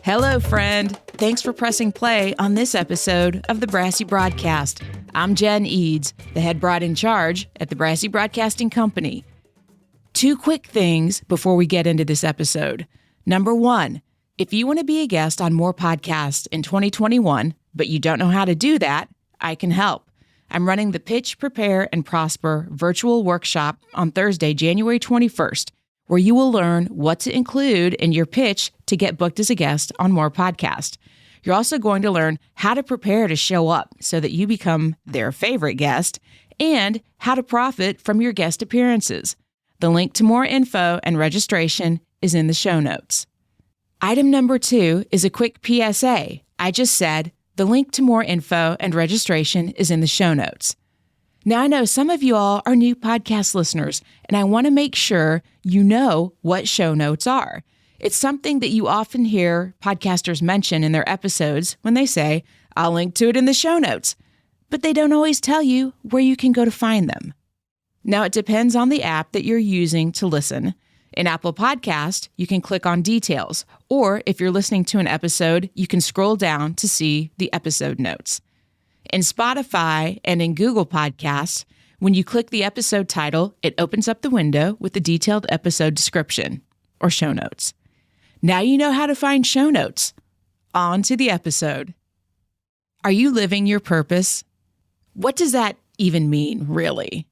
Hello, friend. Thanks for pressing play on this episode of the Brassy Broadcast. I'm Jen Eads, the head broad in charge at the Brassy Broadcasting Company. Two quick things before we get into this episode. Number one, if you want to be a guest on more podcasts in 2021, but you don't know how to do that, I can help. I'm running the Pitch, Prepare, and Prosper virtual workshop on Thursday, January 21st, where you will learn what to include in your pitch to get booked as a guest on more podcasts. You're also going to learn how to prepare to show up so that you become their favorite guest and how to profit from your guest appearances. The link to more info and registration is in the show notes. Item number 2 is a quick PSA. I just said the link to more info and registration is in the show notes. Now, I know some of you all are new podcast listeners, and I want to make sure you know what show notes are. It's something that you often hear podcasters mention in their episodes when they say, I'll link to it in the show notes, but they don't always tell you where you can go to find them. Now, it depends on the app that you're using to listen. In Apple Podcast, you can click on details, or if you're listening to an episode, you can scroll down to see the episode notes. In Spotify and in Google Podcasts, when you click the episode title, it opens up the window with the detailed episode description, or show notes. Now you know how to find show notes. On to the episode. Are you living your purpose? What does that even mean, really?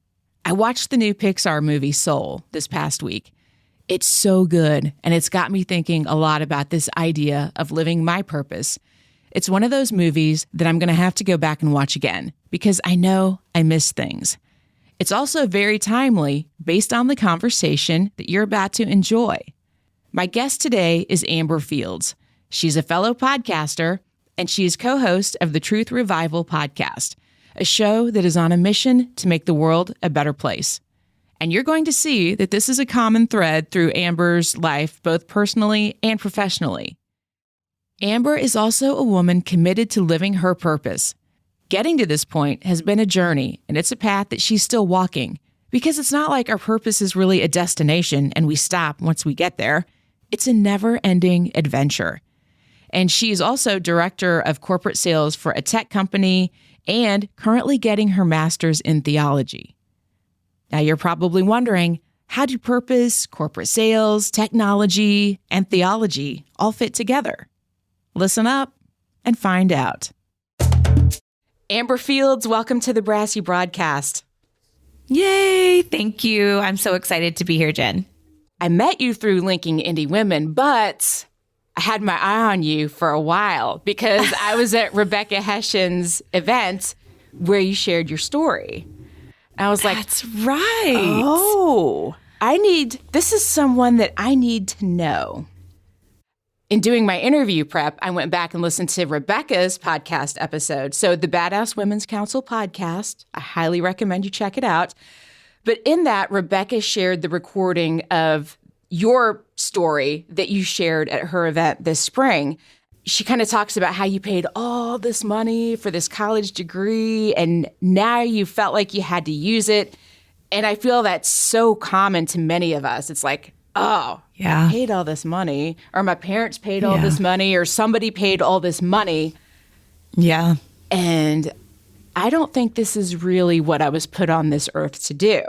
I watched the new Pixar movie Soul this past week. It's so good, and it's got me thinking a lot about this idea of living my purpose. It's one of those movies that I'm going to have to go back and watch again because I know I miss things. It's also very timely based on the conversation that you're about to enjoy. My guest today is Amber Fields. She's a fellow podcaster, and she is co-host of the Truth Revival podcast, a show that is on a mission to make the world a better place. And you're going to see that this is a common thread through Amber's life, both personally and professionally. Amber is also a woman committed to living her purpose. Getting to this point has been a journey, and it's a path that she's still walking, because it's not like our purpose is really a destination and we stop once we get there. It's a never-ending adventure. And she's also director of corporate sales for a tech company and currently getting her master's in theology. Now, you're probably wondering, how do purpose, corporate sales, technology, and theology all fit together? Listen up and find out. Amber Fields, welcome to the Brassy Broadcast. Yay! Thank you. I'm so excited to be here, Jen. I met you through linking indie women, but I had my eye on you for a while because I was at Rebecca Hession's event where you shared your story. I was like, that's right. Oh, this is someone that I need to know. In doing my interview prep, I went back and listened to Rebecca's podcast episode. So the Badass Women's Council podcast, I highly recommend you check it out. But in that, Rebecca shared the recording of your story that you shared at her event this spring. She kind of talks about how you paid all this money for this college degree, and now you felt like you had to use it. And I feel that's so common to many of us. It's like, oh, yeah, I paid all this money, or my parents paid all this money, or somebody paid all this money. Yeah. And I don't think this is really what I was put on this earth to do.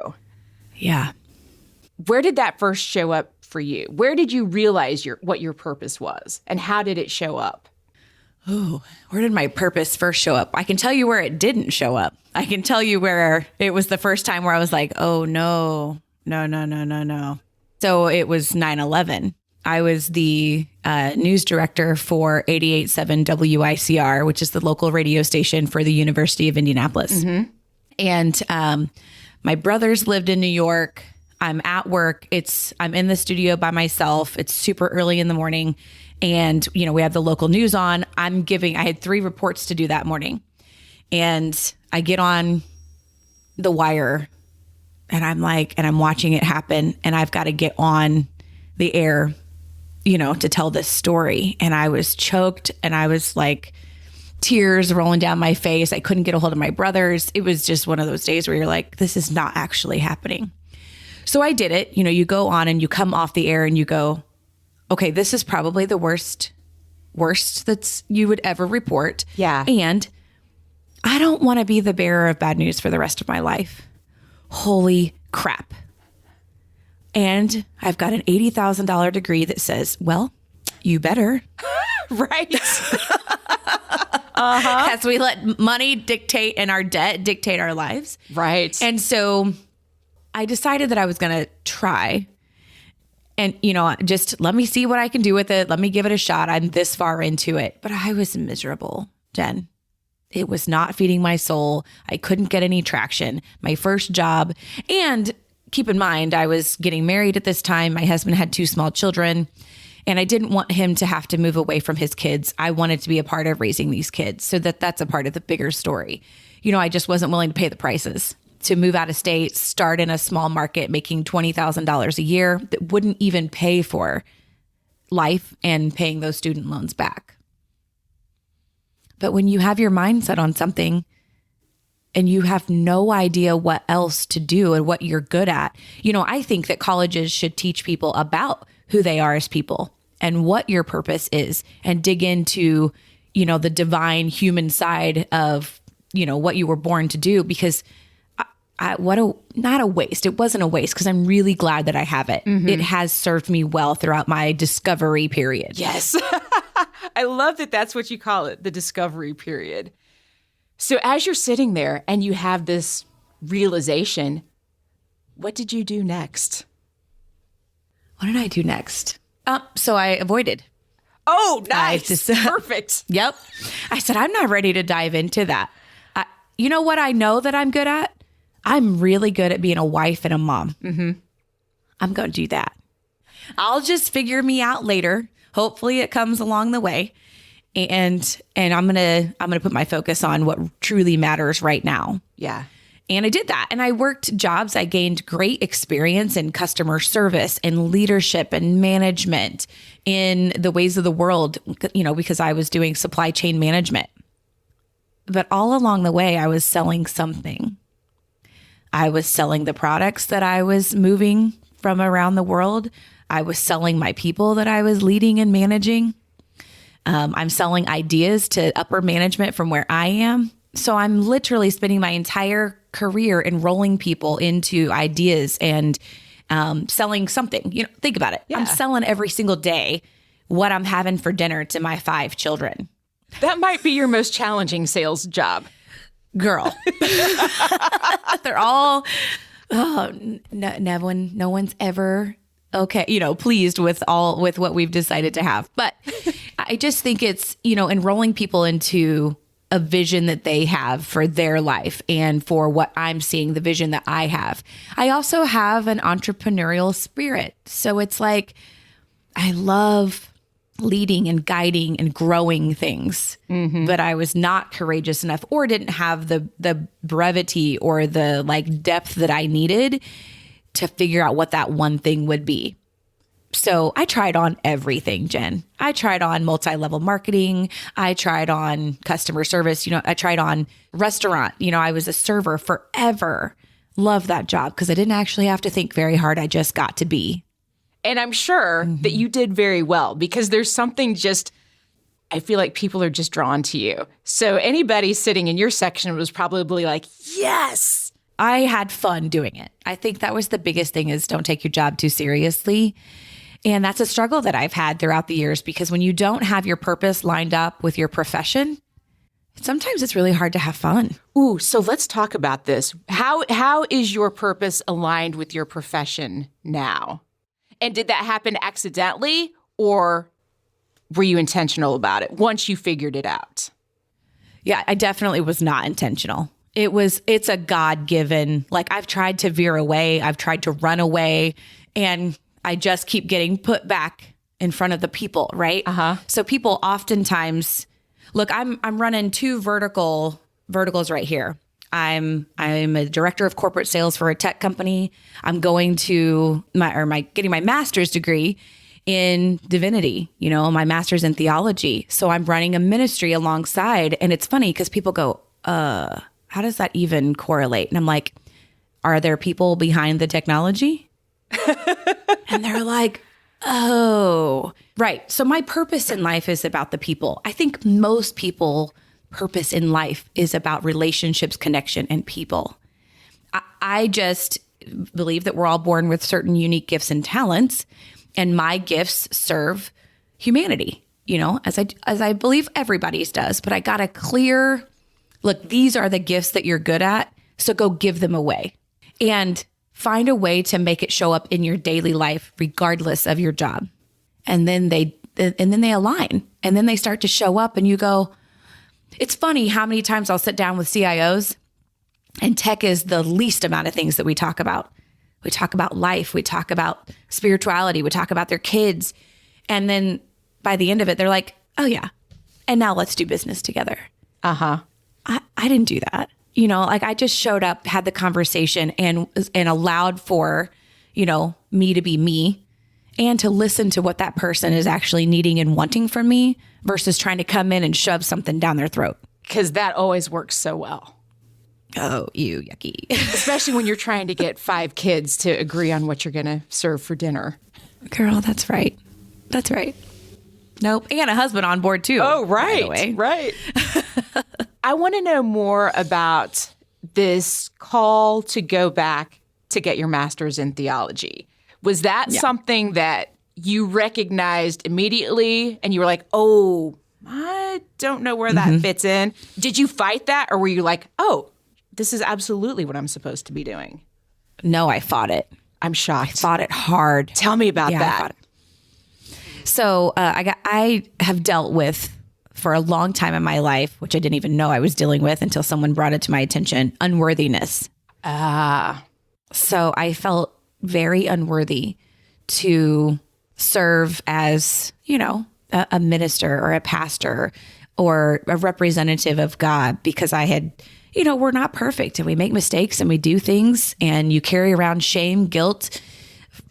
Yeah. Where did that first show up for you? Where did you realize what your purpose was, and how did it show up? Oh, where did my purpose first show up? I can tell you where it didn't show up. I can tell you where it was the first time where I was like, oh, no. So it was 9/11. I was the news director for 88.7 WICR, which is the local radio station for the University of Indianapolis. Mm-hmm. And my brothers lived in New York. I'm at work. I'm in the studio by myself. It's super early in the morning. And, we have the local news on. I had 3 reports to do that morning. And I get on the wire and I'm watching it happen. And I've got to get on the air, to tell this story. And I was choked and I was like, tears rolling down my face. I couldn't get a hold of my brothers. It was just one of those days where you're like, this is not actually happening. So I did it. You go on and you come off the air and you go, okay, this is probably the worst worst that you would ever report. Yeah. And I don't want to be the bearer of bad news for the rest of my life. Holy crap. And I've got an $80,000 degree that says, well, you better. Right. As we let money dictate and our debt dictate our lives. Right. And so I decided that I was going to try and, just let me see what I can do with it. Let me give it a shot. I'm this far into it. But I was miserable, Jen. It was not feeding my soul. I couldn't get any traction. My first job. And keep in mind, I was getting married at this time. My husband had 2 small children. And I didn't want him to have to move away from his kids. I wanted to be a part of raising these kids. So that's a part of the bigger story. I just wasn't willing to pay the prices to move out of state, start in a small market, making $20,000 a year that wouldn't even pay for life and paying those student loans back. But when you have your mind set on something and you have no idea what else to do and what you're good at, I think that colleges should teach people about who they are as people and what your purpose is and dig into, the divine human side of, what you were born to do, because not a waste. It wasn't a waste because I'm really glad that I have it. Mm-hmm. It has served me well throughout my discovery period. Yes. I love that that's what you call it, the discovery period. So as you're sitting there and you have this realization, what did you do next? What did I do next? So I avoided. Oh, nice. Perfect. Yep. I said, I'm not ready to dive into that. You know what I know that I'm good at? I'm really good at being a wife and a mom. Mm-hmm. I'm going to do that. I'll just figure me out later. Hopefully it comes along the way. And I'm going to put my focus on what truly matters right now. Yeah. And I did that. And I worked jobs. I gained great experience in customer service and leadership and management in the ways of the world, because I was doing supply chain management. But all along the way, I was selling something. I was selling the products that I was moving from around the world. I was selling my people that I was leading and managing. I'm selling ideas to upper management from where I am. So I'm literally spending my entire career enrolling people into ideas and selling something. Think about it. Yeah. I'm selling every single day what I'm having for dinner to my 5 children. That might be your most challenging sales job. Girl. They're all, no one's ever pleased with what we've decided to have. But I just think it's, enrolling people into a vision that they have for their life and for what I'm seeing, the vision that I have. I also have an entrepreneurial spirit. So it's like, I love leading and guiding and growing things, but I was not courageous enough or didn't have the brevity or the depth that I needed to figure out what that one thing would be. So I tried on everything, Jen. I tried on multi-level marketing. I tried on customer service. I tried on restaurant. I was a server forever. Love that job because I didn't actually have to think very hard. I just got to be. And I'm sure that you did very well because there's something I feel like people are just drawn to you. So anybody sitting in your section was probably like, yes. I had fun doing it. I think that was the biggest thing is don't take your job too seriously. And that's a struggle that I've had throughout the years because when you don't have your purpose lined up with your profession, sometimes it's really hard to have fun. Ooh, so let's talk about this. How is your purpose aligned with your profession now? And did that happen accidentally or were you intentional about it once you figured it out? Yeah, I definitely was not intentional. It's a God-given, I've tried to veer away. I've tried to run away and I just keep getting put back in front of the people, right? Uh-huh. So people oftentimes, look, I'm running 2 verticals right here. I'm a director of corporate sales for a tech company. I'm going to getting my master's degree in divinity, my master's in theology. So I'm running a ministry alongside. And it's funny because people go, how does that even correlate? And I'm like, are there people behind the technology? And they're like, Oh, right. So my purpose in life is about the people. I think most people purpose in life is about relationships, connection, and people. I just believe that we're all born with certain unique gifts and talents, and my gifts serve humanity, as I believe everybody's does. But I got a clear look, these are the gifts that you're good at, so go give them away and find a way to make it show up in your daily life, regardless of your job. And then they align, and then they start to show up, and you go. It's funny how many times I'll sit down with CIOs, and tech is the least amount of things that we talk about. We talk about life, we talk about spirituality, we talk about their kids, and then by the end of it, they're like, "Oh yeah, and now let's do business together." I didn't do that. I just showed up, had the conversation, and allowed for, me to be me and to listen to what that person is actually needing and wanting from me versus trying to come in and shove something down their throat. Because that always works so well. Oh, you yucky. Especially when you're trying to get 5 kids to agree on what you're going to serve for dinner. Girl, that's right. That's right. Nope. And a husband on board too. Oh, right. By the way. Right. I want to know more about this call to go back to get your master's in theology. Was that something that you recognized immediately and you were like, oh, I don't know where that fits in? Did you fight that, or were you like, oh, this is absolutely what I'm supposed to be doing? No, I fought it. I'm shocked. I fought it hard. Tell me about I that. fought it. So I have dealt with, for a long time in my life, which I didn't even know I was dealing with until someone brought it to my attention, unworthiness. So I felt very unworthy to serve as, a minister or a pastor or a representative of God, because I had, we're not perfect and we make mistakes and we do things, and you carry around shame, guilt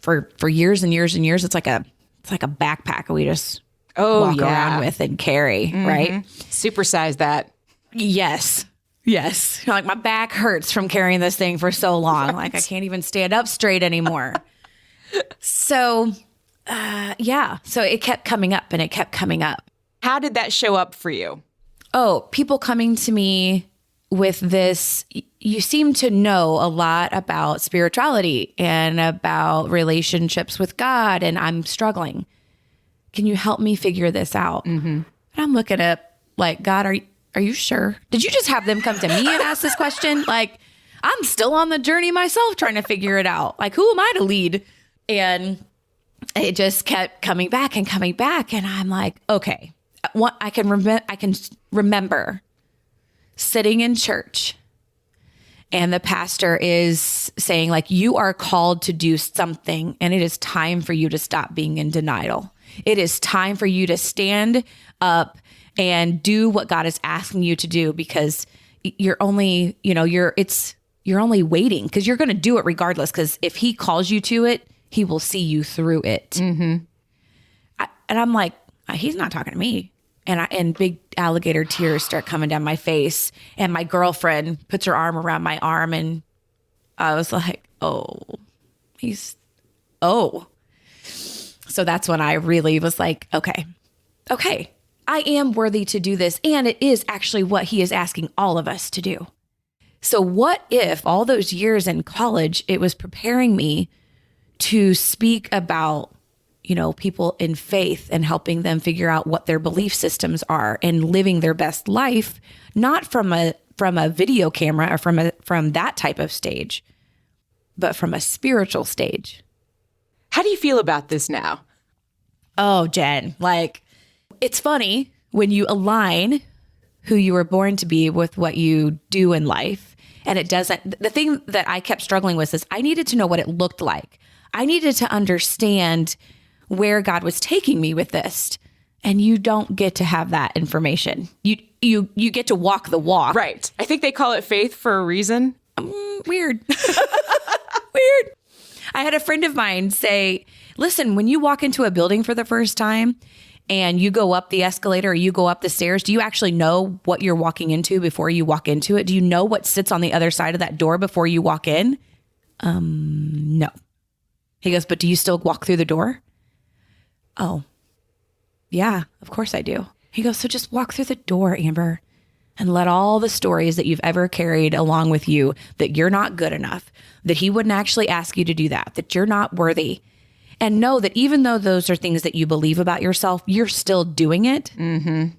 for years and years and years. It's like a backpack we just walk around with and carry, right? Supersize that. Yes. Like, my back hurts from carrying this thing for so long. Right. Like, I can't even stand up straight anymore. So, So it kept coming up and it kept coming up. How did that show up for you? Oh, people coming to me with this, you seem to know a lot about spirituality and about relationships with God, and I'm struggling. Can you help me figure this out? And I'm looking up like, God, are you sure? Did you just have them come to me and ask this question? Like, I'm still on the journey myself trying to figure it out. Like, who am I to lead? And it just kept coming back. And I'm like, okay, I can remember sitting in church, and the pastor is saying, like, you are called to do something, and it is time for you to stop being in denial. It is time for you to stand up and do what God is asking you to do, because you're only, you're only waiting, because you're going to do it regardless. Because if he calls you to it, he will see you through it. And I'm like, he's not talking to me. And big alligator tears start coming down my face. And my girlfriend puts her arm around my arm, and I was like, oh. So that's when I really was like, okay, I am worthy to do this. And it is actually what he is asking all of us to do. So what if all those years in college, it was preparing me to speak about, people in faith and helping them figure out what their belief systems are and living their best life, not from a video camera or from that type of stage, but from a spiritual stage. How do you feel about this now? Oh, Jen, like, it's funny when you align who you were born to be with what you do in life. And it doesn't, the thing that I kept struggling with is I needed to know what it looked like. I needed to understand where God was taking me with this. And you don't get to have that information. You get to walk the walk. Right. I think they call it faith for a reason. Weird. Weird. I had a friend of mine say, listen, when you walk into a building for the first time and you go up the escalator or you go up the stairs, do you actually know what you're walking into before you walk into it? Do you know what sits on the other side of that door before you walk in? No. He goes, but do you still walk through the door? oh, yeah, of course I do. He goes, so just walk through the door, Amber, and let all the stories that you've ever carried along with you, that you're not good enough, that he wouldn't actually ask you to do that you're not worthy. And know that even though those are things that you believe about yourself, you're still doing it and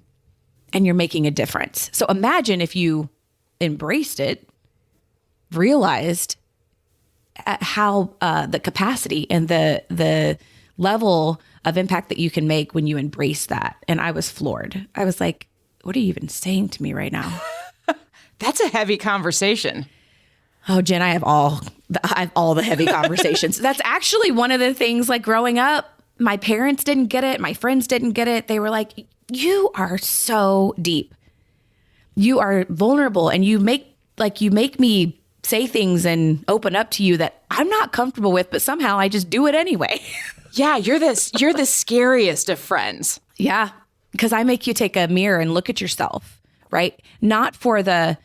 you're making a difference. So imagine if you embraced it, realized how the capacity and the level of impact that you can make when you embrace that. And I was floored. I was like, what are you even saying to me right now? That's a heavy conversation. Oh, Jen, I have all the heavy conversations. That's actually one of the things, like growing up, my parents didn't get it. My friends didn't get it. They were like, you are so deep. You are vulnerable, and you make me say things and open up to you that I'm not comfortable with, but somehow I just do it anyway. Yeah, you're the scariest of friends. Yeah, because I make you take a mirror and look at yourself, right? Not for the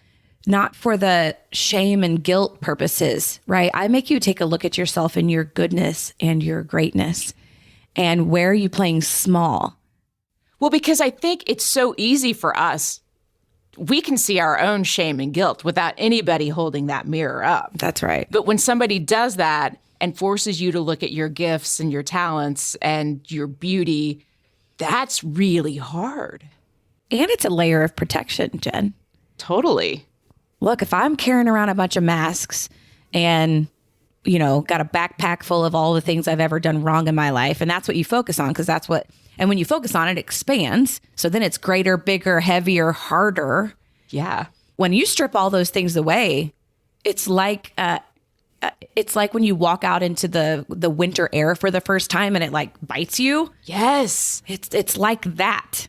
shame and guilt purposes, right? I make you take a look at yourself and your goodness and your greatness, and where are you playing small? Well, because I think it's so easy for us. We can see our own shame and guilt without anybody holding that mirror up. That's right. But when somebody does that and forces you to look at your gifts and your talents and your beauty, that's really hard. And it's a layer of protection, Jen. Totally. Look, if I'm carrying around a bunch of masks and, got a backpack full of all the things I've ever done wrong in my life, and that's what you focus on, because and when you focus on it, it expands. So then it's greater, bigger, heavier, harder. Yeah. When you strip all those things away, it's like when you walk out into the winter air for the first time and it like bites you. Yes. It's like that.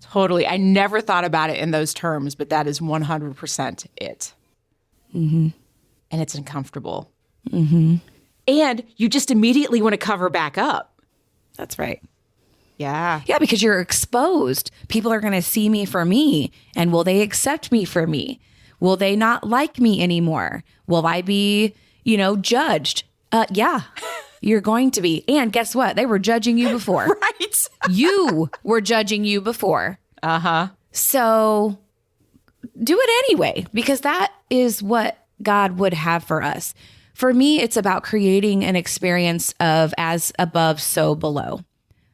Totally. I never thought about it in those terms, but that is 100% it. Mm-hmm. And it's uncomfortable. Mm-hmm. And you just immediately want to cover back up. That's right. Yeah. Yeah, because you're exposed. People are going to see me for me. And will they accept me for me? Will they not like me anymore? Will I be, judged? Yeah, you're going to be. And guess what? They were judging you before. Right. You were judging you before. Uh-huh. So do it anyway, because that is what God would have for us. For me, it's about creating an experience of as above, so below.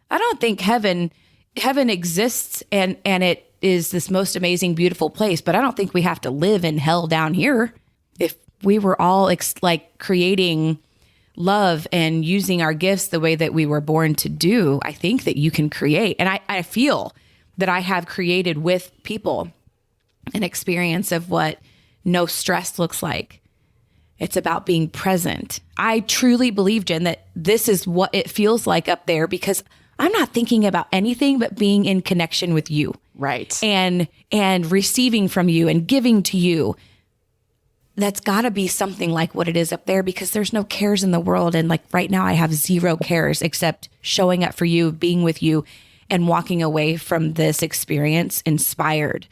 I don't think heaven exists and it is this most amazing, beautiful place, but I don't think we have to live in hell down here. If we were all creating love and using our gifts the way that we were born to do, I think that you can create. And I feel that I have created with people an experience of what no stress looks like. It's about being present. I truly believe, Jen, that this is what it feels like up there, because I'm not thinking about anything but being in connection with you. Right. And receiving from you and giving to you. That's got to be something like what it is up there, because there's no cares in the world. And like right now I have zero cares except showing up for you, being with you, and walking away from this experience inspired,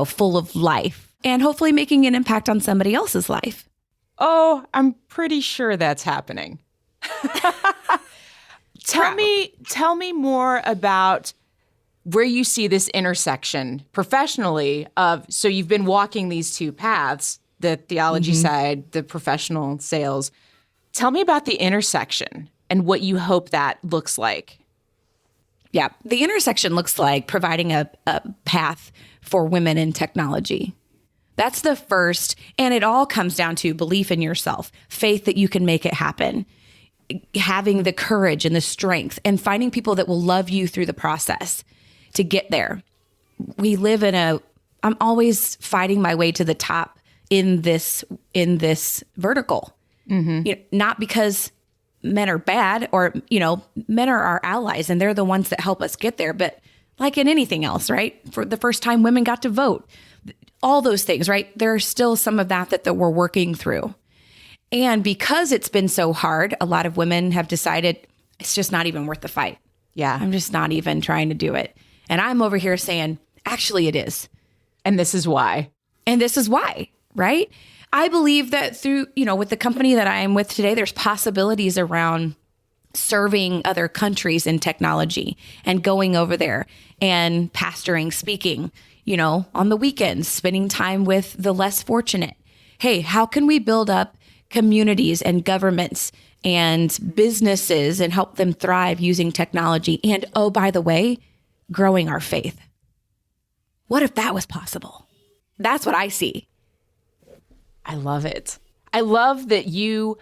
full of life, and hopefully making an impact on somebody else's life. Oh, I'm pretty sure that's happening. Tell me more about where you see this intersection professionally so you've been walking these two paths, the theology side, the professional sales. Tell me about the intersection and what you hope that looks like. Yeah, the intersection looks like providing a path for women in technology. That's the first, and it all comes down to belief in yourself, faith that you can make it happen, having the courage and the strength, and finding people that will love you through the process to get there. We live I'm always fighting my way to the top in this vertical. Mm-hmm. Not because men are bad or, men are our allies and they're the ones that help us get there. But like in anything else, right? For the first time women got to vote, all those things, right? There's still some of that we're working through. And because it's been so hard, a lot of women have decided it's just not even worth the fight. Yeah. I'm just not even trying to do it. And I'm over here saying, actually it is. And this is why. And this is why, right? I believe that through, with the company that I am with today, there's possibilities around serving other countries in technology and going over there and pastoring, speaking, on the weekends, spending time with the less fortunate. Hey, how can we build up communities and governments and businesses and help them thrive using technology? And oh, by the way, growing our faith. What if that was possible? That's what I see. I love it. I love that you're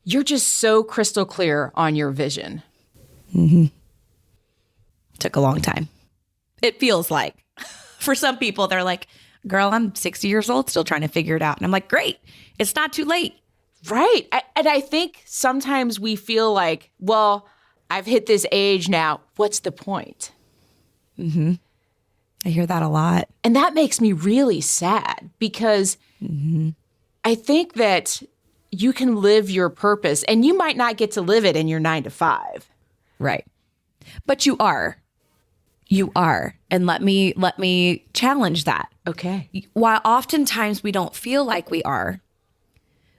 just so crystal clear on your vision. Mm-hmm. Took a long time. It feels like. For some people, they're like, girl, I'm 60 years old, still trying to figure it out. And I'm like, great. It's not too late. Right. And I think sometimes we feel like, well, I've hit this age now. What's the point? Mm-hmm. I hear that a lot. And that makes me really sad because I think that you can live your purpose and you might not get to live it in your 9 to 5. Right. But you are. You are. And let me challenge that. Okay. While oftentimes we don't feel like we are,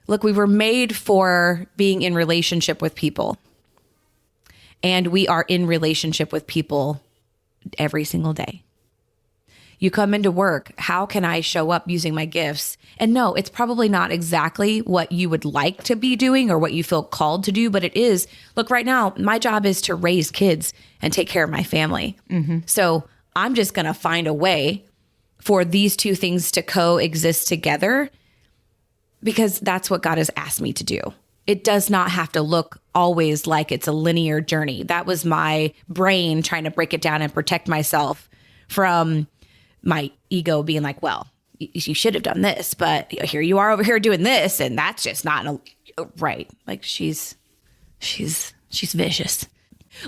look, we were made for being in relationship with people. And we are in relationship with people every single day. You come into work, how can I show up using my gifts? And no, it's probably not exactly what you would like to be doing or what you feel called to do, but it is. Look, right now, my job is to raise kids and take care of my family. Mm-hmm. So I'm just going to find a way for these two things to coexist together because that's what God has asked me to do. It does not have to look always like it's a linear journey. That was my brain trying to break it down and protect myself from my ego being like, well, you should have done this, but here you are over here doing this. And that's just not right. Like she's vicious.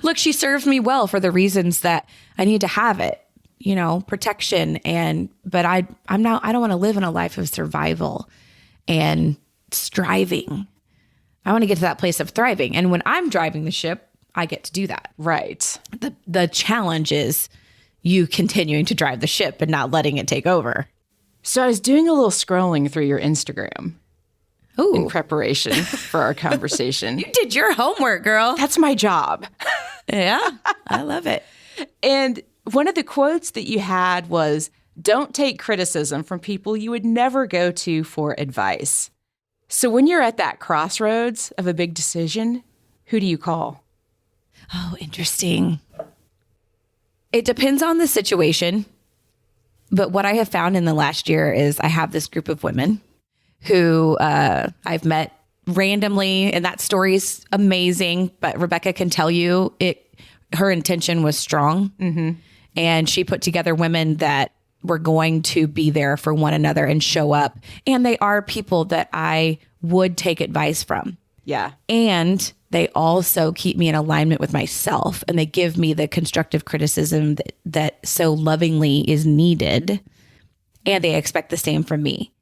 Look, she serves me well for the reasons that I need to have it, protection. But I don't want to live in a life of survival and striving. I want to get to that place of thriving. And when I'm driving the ship, I get to do that. Right. The challenge is you continuing to drive the ship and not letting it take over. So I was doing a little scrolling through your Instagram in preparation for our conversation. You did your homework, girl. That's my job. Yeah, I love it. And one of the quotes that you had was, don't take criticism from people you would never go to for advice. So when you're at that crossroads of a big decision, who do you call? Oh, interesting. It depends on the situation. But what I have found in the last year is I have this group of women who I've met randomly, and that story's amazing. But Rebecca can tell you her intention was strong. Mm-hmm. And she put together women that were going to be there for one another and show up. And they are people that I would take advice from. Yeah. And they also keep me in alignment with myself, and they give me the constructive criticism that so lovingly is needed, and they expect the same from me.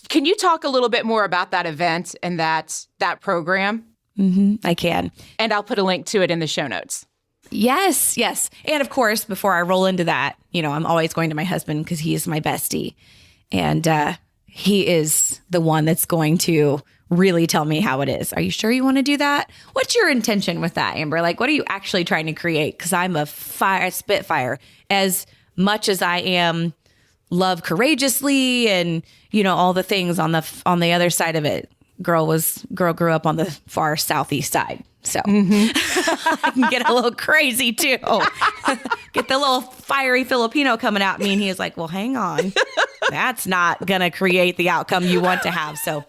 Can you talk a little bit more about that event and that program? Mm-hmm, I can. And I'll put a link to it in the show notes. Yes. And of course, before I roll into that, I'm always going to my husband because he is my bestie. And he is the one that's going to really tell me how it is. Are you sure you want to do that? What's your intention with that, Amber? Like, what are you actually trying to create? Because I'm a spitfire. As much as I am love courageously and, all the things on the other side of it. Girl grew up on the far southeast side. So I can get a little crazy too. Get the little fiery Filipino coming out at me. And he is like, well, hang on. That's not going to create the outcome you want to have. So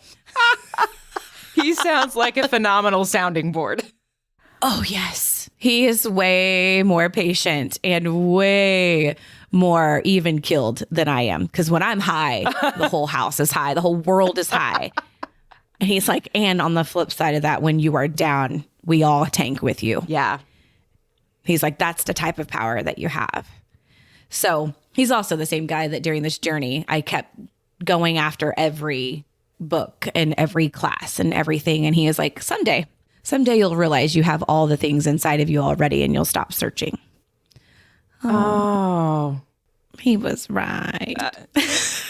he sounds like a phenomenal sounding board. Oh, yes. He is way more patient and way more even keeled than I am. Because when I'm high, the whole house is high. The whole world is high. And he's like, and on the flip side of that, when you are down, we all tank with you. Yeah. He's like, that's the type of power that you have. So he's also the same guy that during this journey, I kept going after every book and every class and everything. And he is like, someday you'll realize you have all the things inside of you already and you'll stop searching. Oh. He was right.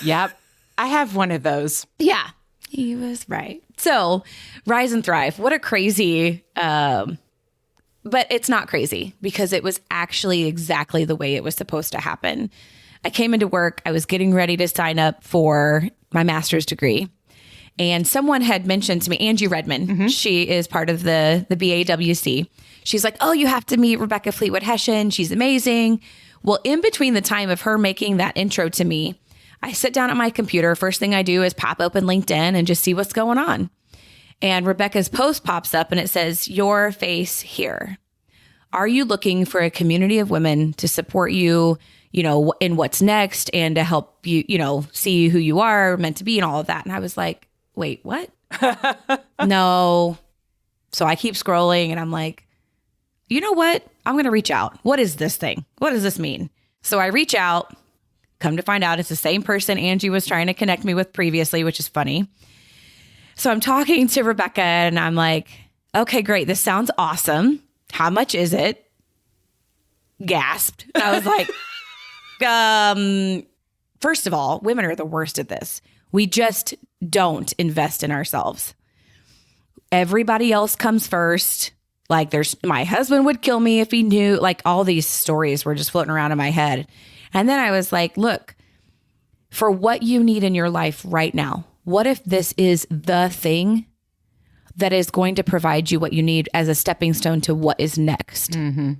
Yep. I have one of those. Yeah. He was right. So Rise and Thrive. What a crazy but it's not crazy because it was actually exactly the way it was supposed to happen. I came into work. I was getting ready to sign up for my master's degree. And someone had mentioned to me, Angie Redmond, she is part of the BAWC. She's like, oh, you have to meet Rebecca Fleetwood Hession. She's amazing. Well, in between the time of her making that intro to me, I sit down at my computer. First thing I do is pop open LinkedIn and just see what's going on. And Rebecca's post pops up and it says, your face here. Are you looking for a community of women to support you, in what's next and to help you, see who you are meant to be and all of that? And I was like, wait, what? No. So I keep scrolling and I'm like, you know what? I'm going to reach out. What is this thing? What does this mean? So I reach out, come to find out it's the same person Angie was trying to connect me with previously, which is funny. So I'm talking to Rebecca and I'm like, okay, great. This sounds awesome. How much is it? Gasped. I was like, first of all, women are the worst at this. We just don't invest in ourselves. Everybody else comes first. Like my husband would kill me if he knew, like all these stories were just floating around in my head. And then I was like, look, for what you need in your life right now, what if this is the thing that is going to provide you what you need as a stepping stone to what is next? Mm-hmm.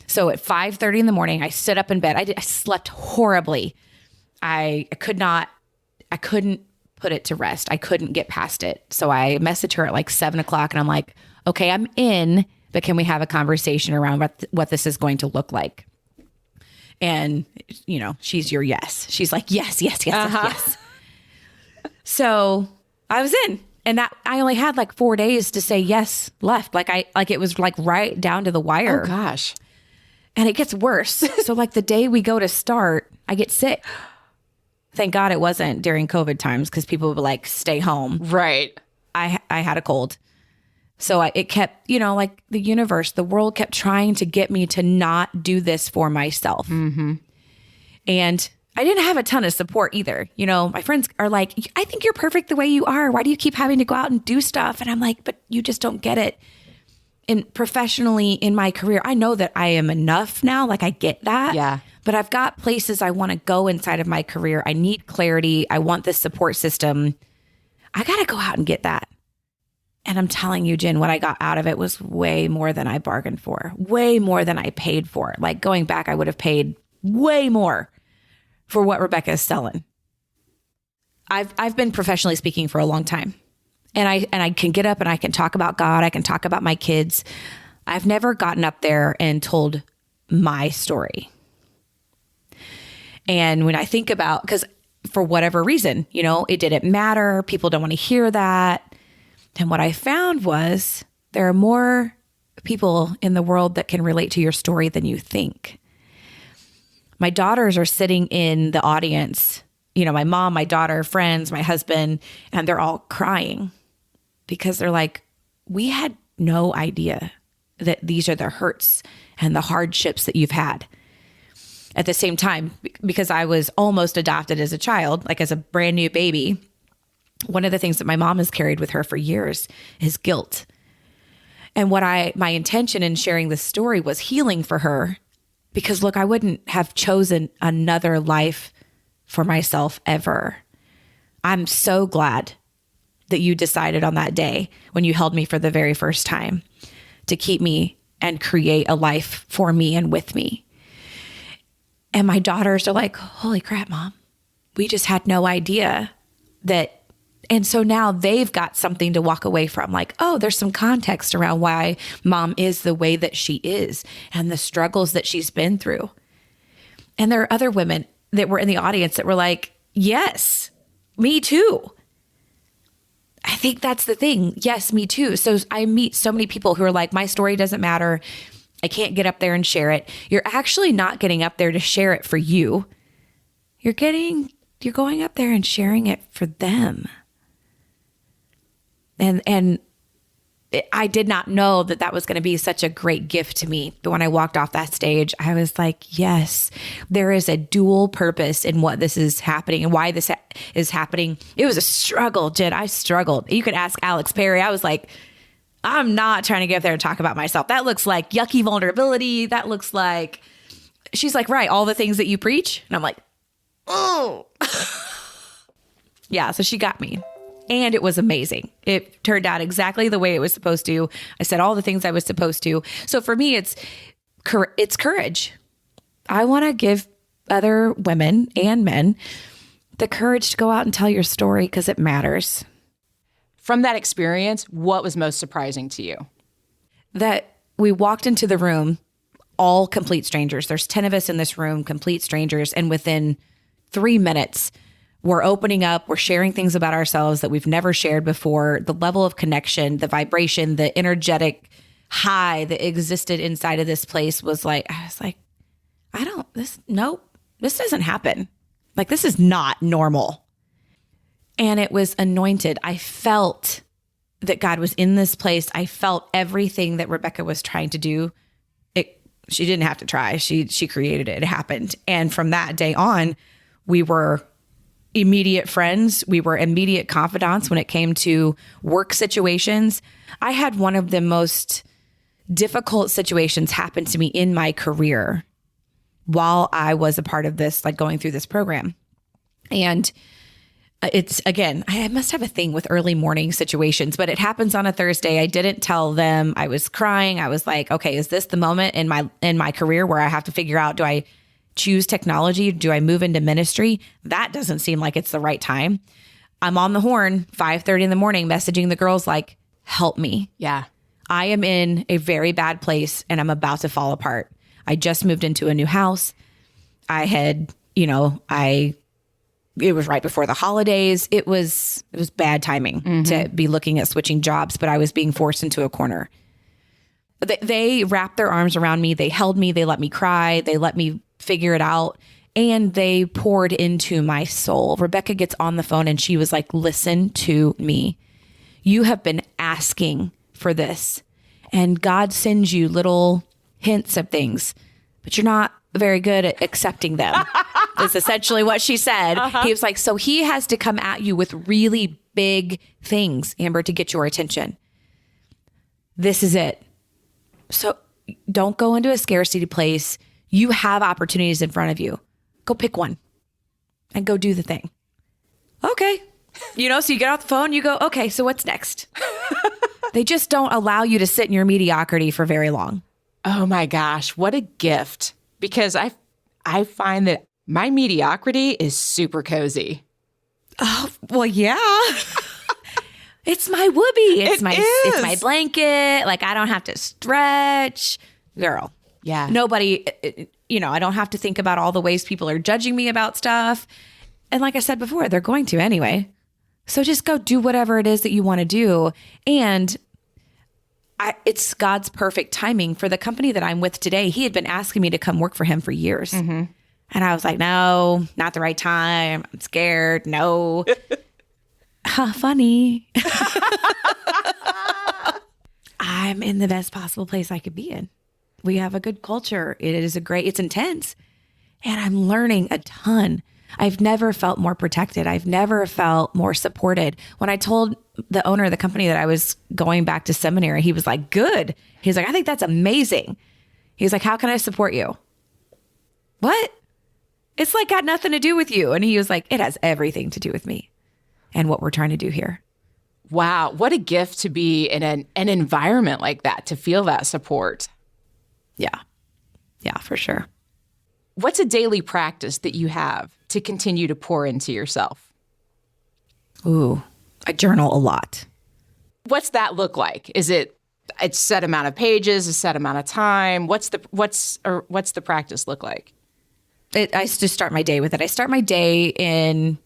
So at 5:30 in the morning, I sit up in bed. I slept horribly. I couldn't put it to rest. I couldn't get past it. So I messaged her at like 7 o'clock and I'm like, okay, I'm in, but can we have a conversation around what this is going to look like? And, she's your yes. She's like, yes. So I was in, and that I only had like 4 days to say yes left. It was like right down to the wire. Oh gosh. And it gets worse. So like the day we go to start, I get sick. Thank God it wasn't during COVID times because people would be like, stay home. Right. I had a cold. So it kept, like the universe, the world kept trying to get me to not do this for myself. Mm-hmm. And I didn't have a ton of support either. My friends are like, I think you're perfect the way you are. Why do you keep having to go out and do stuff? And I'm like, but you just don't get it. And professionally in my career, I know that I am enough now. Like I get that. Yeah. But I've got places I want to go inside of my career. I need clarity. I want this support system. I got to go out and get that. And I'm telling you, Jen, what I got out of it was way more than I bargained for, way more than I paid for. Like going back, I would have paid way more for what Rebecca is selling. I've been professionally speaking for a long time. And I can get up and I can talk about God. I can talk about my kids. I've never gotten up there and told my story. And when I think about, because for whatever reason, it didn't matter. People don't want to hear that. And what I found was there are more people in the world that can relate to your story than you think. My daughters are sitting in the audience, my mom, my daughter, friends, my husband, and they're all crying because they're like, we had no idea that these are the hurts and the hardships that you've had. At the same time, because I was almost adopted as a child, like as a brand new baby, one of the things that my mom has carried with her for years is guilt. And my intention in sharing this story was healing for her because look, I wouldn't have chosen another life for myself ever. I'm so glad that you decided on that day when you held me for the very first time to keep me and create a life for me and with me. And my daughters are like, holy crap, Mom, we just had no idea that. And so now they've got something to walk away from, like, oh, there's some context around why Mom is the way that she is and the struggles that she's been through. And there are other women that were in the audience that were like, yes, me too. I think that's the thing. Yes, me too. So I meet so many people who are like, my story doesn't matter. I can't get up there and share it. You're actually not getting up there to share it for you. You're going up there and sharing it for them. And I did not know that was going to be such a great gift to me. But when I walked off that stage, I was like, yes, there is a dual purpose in what this is happening and why this is happening. It was a struggle, Jen. I struggled. You could ask Alex Perry. I was like, I'm not trying to get up there and talk about myself. That looks like yucky vulnerability. That looks like, she's like, right, all the things that you preach. And I'm like, oh. Yeah, so she got me. And it was amazing. It turned out exactly the way it was supposed to. I said all the things I was supposed to. So for me, it's courage. I want to give other women and men the courage to go out and tell your story because it matters. From that experience, what was most surprising to you? That we walked into the room, all complete strangers. There's 10 of us in this room, complete strangers. And within 3 minutes, we're opening up, we're sharing things about ourselves that we've never shared before. The level of connection, the vibration, the energetic high that existed inside of this place was like, I was like, this doesn't happen. Like, this is not normal. And it was anointed. I felt that God was in this place. I felt everything that Rebecca was trying to do. She didn't have to try. She created it. It happened. And from that day on, we were immediate friends. We were immediate confidants when it came to work situations. I had one of the most difficult situations happen to me in my career while I was a part of this, like going through this program. And it's, again, I must have a thing with early morning situations, but it happens on a Thursday. I didn't tell them. I was crying. I was like, okay, is this the moment in my career where I have to figure out, do I choose technology? Do I move into ministry? That doesn't seem like it's the right time. I'm on the horn, 5:30 in the morning, messaging the girls like, help me. Yeah. I am in a very bad place and I'm about to fall apart. I just moved into a new house. I had, it was right before the holidays. It was bad timing to be looking at switching jobs, but I was being forced into a corner. They wrapped their arms around me. They held me. They let me cry. They let me figure it out. And they poured into my soul. Rebecca gets on the phone and she was like, listen to me. You have been asking for this. And God sends you little hints of things, but you're not very good at accepting them. That's essentially what she said. He was like, so he has to come at you with really big things, Amber, to get your attention. This is it. So don't go into a scarcity place. You have opportunities in front of you. Go pick one and go do the thing. Okay. So you get off the phone, you go, okay, so what's next? They just don't allow you to sit in your mediocrity for very long. Oh my gosh, what a gift. Because I find that my mediocrity is super cozy. Oh, well, yeah. It's my whoopee. It's my blanket. Like, I don't have to stretch. Girl. Yeah. Nobody, I don't have to think about all the ways people are judging me about stuff. And like I said before, they're going to anyway. So just go do whatever it is that you want to do. And it's God's perfect timing for the company that I'm with today. He had been asking me to come work for him for years. Mm-hmm. And I was like, no, not the right time. I'm scared. No. Funny. I'm in the best possible place I could be in. We have a good culture. It's intense. And I'm learning a ton. I've never felt more protected. I've never felt more supported. When I told the owner of the company that I was going back to seminary, he was like, good. He's like, I think that's amazing. He's like, how can I support you? What? It's like got nothing to do with you. And he was like, it has everything to do with me and what we're trying to do here. Wow. What a gift to be in an environment like that, to feel that support. Yeah. Yeah, for sure. What's a daily practice that you have to continue to pour into yourself? Ooh, I journal a lot. What's that look like? Is it a set amount of pages, a set amount of time? What's the practice look like? I just start my day with it. I start my day in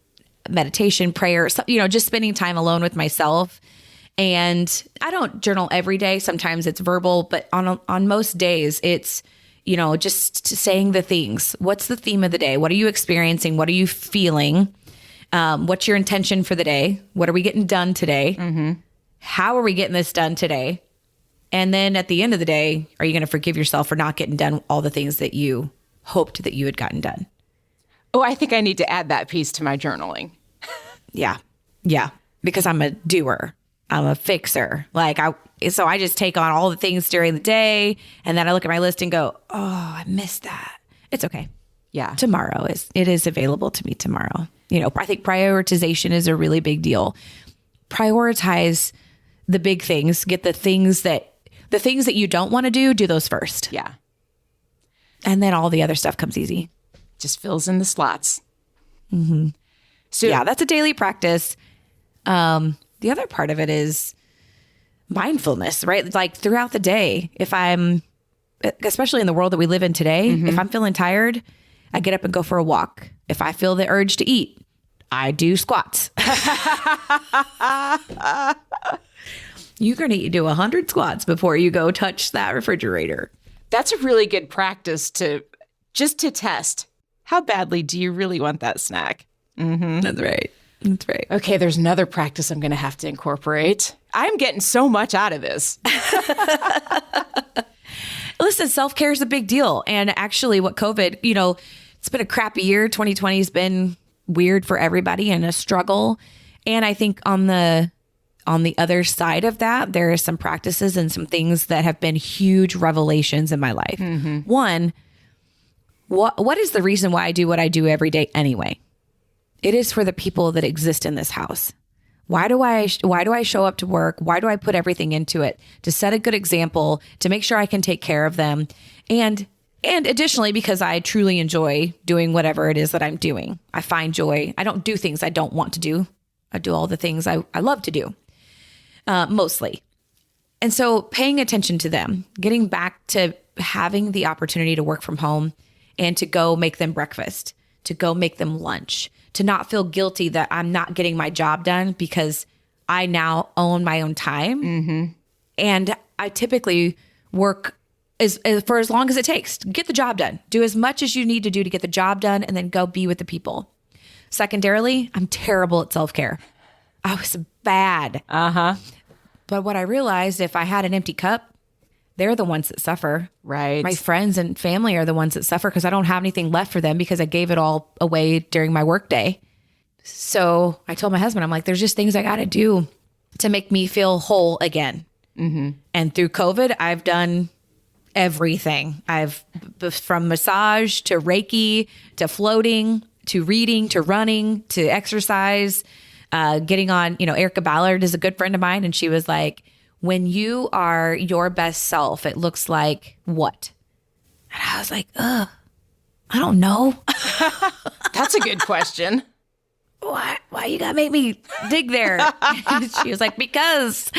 meditation, prayer, just spending time alone with myself. And I don't journal every day. Sometimes it's verbal, but on most days it's, just saying the things. What's the theme of the day? What are you experiencing? What are you feeling? What's your intention for the day? What are we getting done today? Mm-hmm. How are we getting this done today? And then at the end of the day, are you going to forgive yourself for not getting done all the things that you hoped that you had gotten done? Oh, I think I need to add that piece to my journaling. Yeah. Yeah. Because I'm a doer. I'm a fixer. Like So I just take on all the things during the day. And then I look at my list and go, oh, I missed that. It's okay. Yeah. Tomorrow it is available to me tomorrow. I think prioritization is a really big deal. Prioritize the big things, get the things that you don't want to do those first. Yeah. And then all the other stuff comes easy. Just fills in the slots. Mm-hmm. So yeah, that's a daily practice. The other part of it is mindfulness, right? Like throughout the day, especially in the world that we live in today, if I'm feeling tired, I get up and go for a walk. If I feel the urge to eat, I do squats. You're going to do 100 squats before you go touch that refrigerator. That's a really good practice to test. How badly do you really want that snack? Mm-hmm. That's right. Okay, there's another practice I'm going to have to incorporate. I'm getting so much out of this. Listen, self-care is a big deal. And actually what COVID, it's been a crappy year. 2020 has been weird for everybody and a struggle. And I think on the other side of that, there are some practices and some things that have been huge revelations in my life. Mm-hmm. One, what is the reason why I do what I do every day anyway? It is for the people that exist in this house. Why do I show up to work? Why do I put everything into it? To set a good example, to make sure I can take care of them. And additionally, because I truly enjoy doing whatever it is that I'm doing. I find joy. I don't do things I don't want to do. I do all the things I love to do, mostly. And so paying attention to them, getting back to having the opportunity to work from home and to go make them breakfast, to go make them lunch, to not feel guilty that I'm not getting my job done because I now own my own time. Mm-hmm. And I typically work for as long as it takes to get the job done. Do as much as you need to do to get the job done and then go be with the people. Secondarily, I'm terrible at self-care. I was bad. Uh-huh. But what I realized, if I had an empty cup, they're the ones that suffer. Right. My friends and family are the ones that suffer because I don't have anything left for them because I gave it all away during my workday. So I told my husband, I'm like, there's just things I got to do to make me feel whole again. Mm-hmm. And through COVID, I've done everything. From massage to Reiki to floating to reading to running to exercise, getting on, Erica Ballard is a good friend of mine. And she was like, when you are your best self, it looks like what? And I was like, I don't know. That's a good question. Why you gotta make me dig there? She was like, because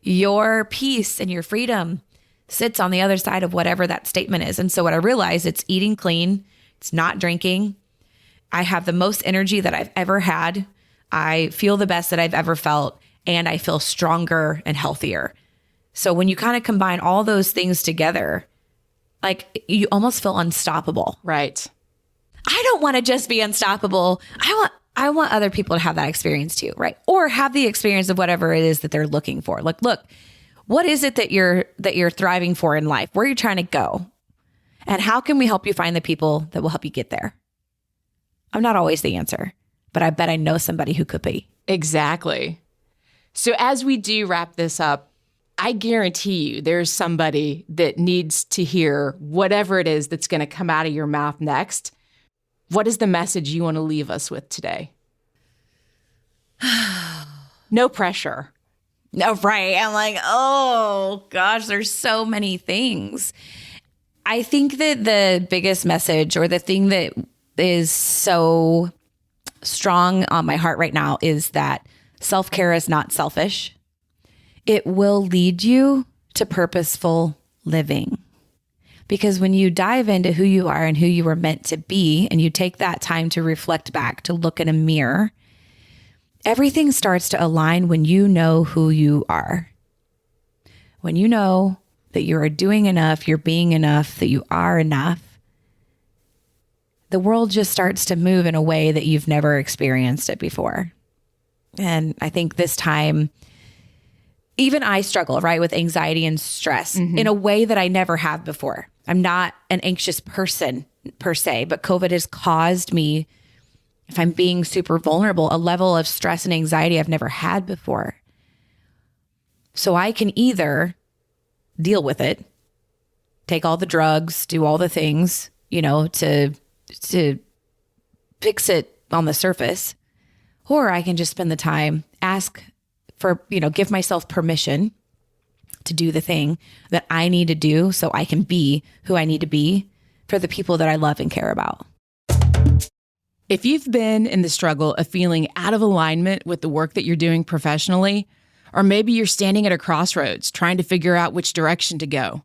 your peace and your freedom sits on the other side of whatever that statement is. And so what I realized, it's eating clean. It's not drinking. I have the most energy that I've ever had. I feel the best that I've ever felt. And I feel stronger and healthier. So when you kind of combine all those things together, like you almost feel unstoppable. Right. I don't want to just be unstoppable. I want other people to have that experience too, right? Or have the experience of whatever it is that they're looking for. Like, look, what is it that you're thriving for in life? Where are you trying to go? And how can we help you find the people that will help you get there? I'm not always the answer, but I bet I know somebody who could be. Exactly. So as we do wrap this up, I guarantee you there's somebody that needs to hear whatever it is that's going to come out of your mouth next. What is the message you want to leave us with today? No pressure. No, right. I'm like, oh gosh, there's so many things. I think that the biggest message or the thing that is so strong on my heart right now is that self-care is not selfish. It will lead you to purposeful living. Because when you dive into who you are and who you were meant to be, and you take that time to reflect back, to look in a mirror, everything starts to align when you know who you are. When you know that you are doing enough, you're being enough, that you are enough, the world just starts to move in a way that you've never experienced it before. And I think this time, even I struggle, right, with anxiety and stress in a way that I never have before. I'm not an anxious person per se, but COVID has caused me, if I'm being super vulnerable, a level of stress and anxiety I've never had before. So I can either deal with it, take all the drugs, do all the things, to fix it on the surface, or I can just spend the time, ask for, give myself permission to do the thing that I need to do so I can be who I need to be for the people that I love and care about. If you've been in the struggle of feeling out of alignment with the work that you're doing professionally, or maybe you're standing at a crossroads trying to figure out which direction to go,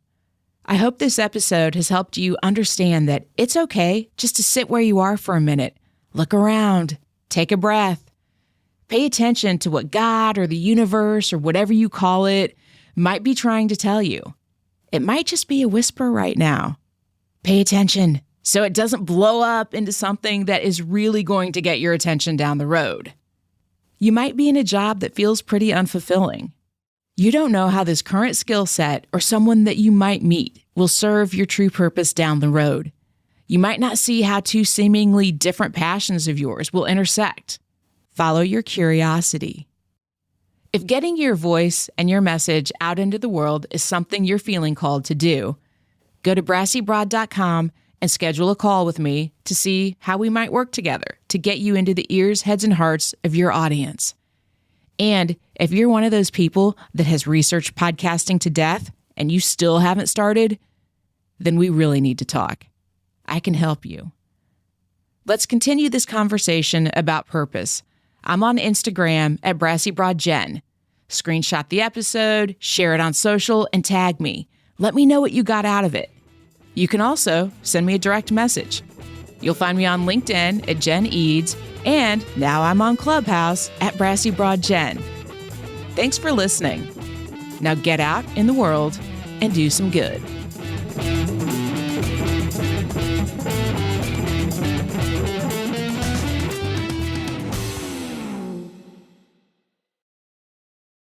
I hope this episode has helped you understand that it's okay just to sit where you are for a minute, look around, take a breath, pay attention to what God or the universe or whatever you call it might be trying to tell you. It might just be a whisper right now. Pay attention so it doesn't blow up into something that is really going to get your attention down the road. You might be in a job that feels pretty unfulfilling. You don't know how this current skill set or someone that you might meet will serve your true purpose down the road. You might not see how two seemingly different passions of yours will intersect. Follow your curiosity. If getting your voice and your message out into the world is something you're feeling called to do, go to brassybroad.com and schedule a call with me to see how we might work together to get you into the ears, heads, and hearts of your audience. And if you're one of those people that has researched podcasting to death and you still haven't started, then we really need to talk. I can help you. Let's continue this conversation about purpose. I'm on Instagram at BrassyBroadGen. Screenshot the episode, share it on social, and tag me. Let me know what you got out of it. You can also send me a direct message. You'll find me on LinkedIn at Jen Eads, and now I'm on Clubhouse at BrassyBroadGen. Thanks for listening. Now get out in the world and do some good.